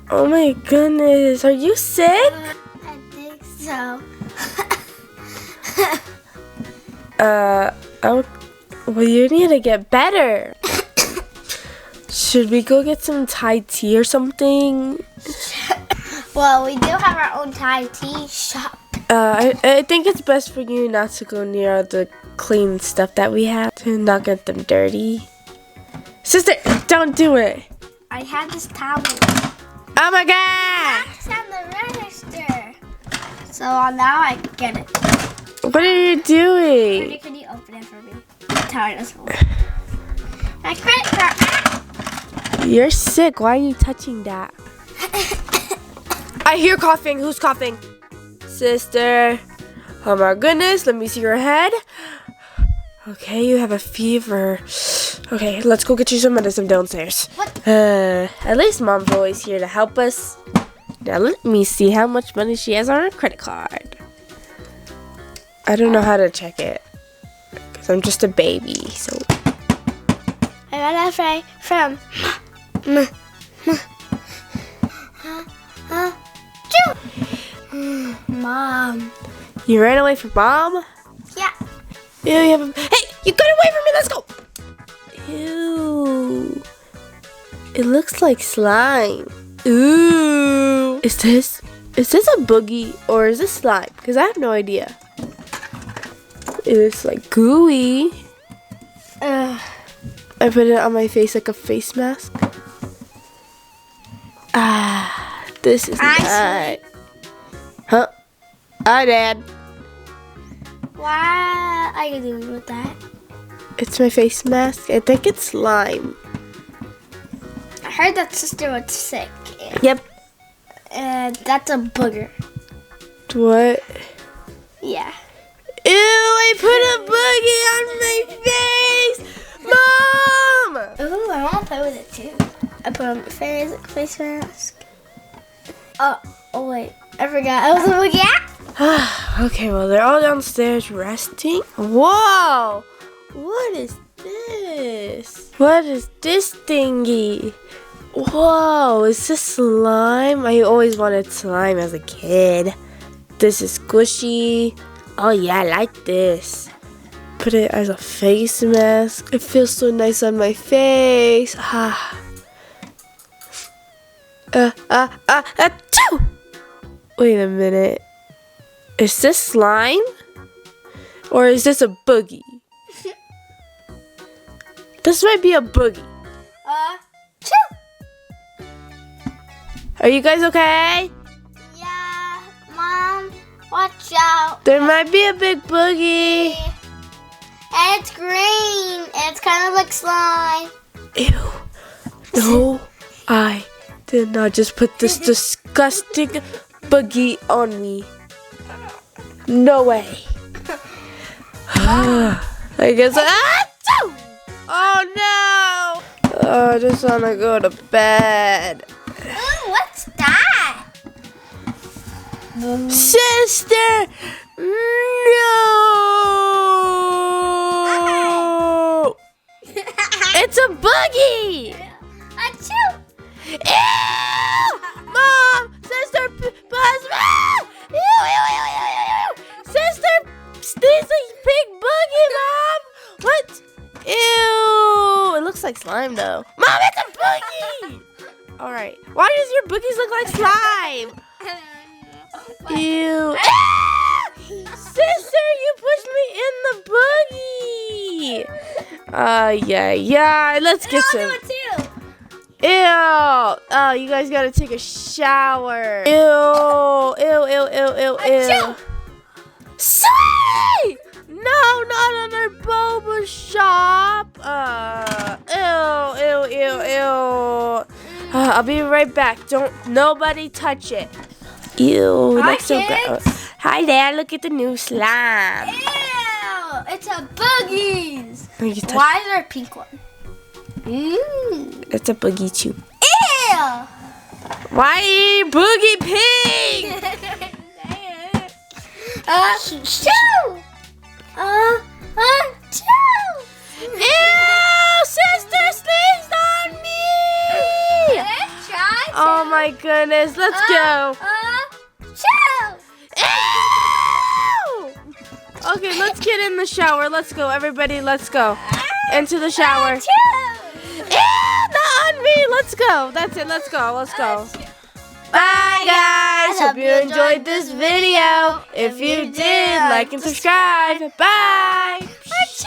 Oh my goodness, are you sick? I think so. Well, you need to get better. Should we go get some Thai tea or something? Well, we do have our own Thai tea shop. I think it's best for you not to go near the clean stuff that we have to not get them dirty. Sister, don't do it. I have this towel. Oh my God! It's on the register. So now I get it. What are you doing? Can you open it for me? I'm tired as well. My credit card. You're sick. Why are you touching that? I hear coughing. Who's coughing? Sister. Oh my goodness. Let me see your head. Okay, you have a fever. Okay, let's go get you some medicine downstairs. What? At least Mom's always here to help us. Now let me see how much money she has on her credit card. I don't know how to check it. Because I'm just a baby, so. I got that from Mom. You ran away from Mom? Yeah. Ew, you have a... Hey, you got away from me. Let's go. Ew. It looks like slime. Ooh. Is this a boogie or is this slime? Because I have no idea. It is like gooey. I put it on my face like a face mask. Ah, this is nice. Huh? Hi, Dad. What are you doing with that? It's my face mask. I think it's slime. I heard that sister was sick. Yep. And that's a booger. What? Yeah. Ew, I put a boogie on my face! Mom! Ooh, I want to play with it too. I put on my face mask. Oh wait. I forgot. I was a boogie. Okay, well, they're all downstairs resting. Whoa! What is this? What is this thingy? Whoa, is this slime? I always wanted slime as a kid. This is squishy. Oh yeah, I like this. Put it as a face mask. It feels so nice on my face. Achoo! Wait a minute. Is this slime? Or is this a boogie? This might be a boogie. Are you guys okay? Yeah, Mom, watch out. There might be a big boogie. And it's green. And it's kind of like slime. Ew. No, I did not just put this disgusting boogie on me. No way. I guess oh no! Oh, I just want to go to bed. Ooh, what's that? Sister! No! It's a boogie! Achoo! Ew! Mom! Sister! Ew, ew, ew, ew, ew, ew. Sister! There's a big boogie, Mom! What? Ew! It looks like slime, though. Mom, it's a boogie! Alright. Why does your boogies look like slime? Ew. Sister, you pushed me in the boogie! Yeah. Let's get some. Ew. Oh, you guys gotta take a shower. Ew. Sweet! No, not on our Boba shop. Ew. I'll be right back. Don't nobody touch it. Ew, Hi, that's so gross. Hi there, look at the new slime. Ew! It's a boogies. Why is there a pink one? Mmm. It's a boogie too. Ew! Why boogie pink? Achoo! Achoo! Ew, sister sneezed on me. Oh my goodness. Let's go. Chill. Ew! Okay, let's get in the shower. Let's go, everybody. Let's go into the shower. Ew, not on me. Let's go. That's it. Let's go. Let's go. Bye, guys. Hope you enjoyed this video. If you did, like and subscribe. Bye.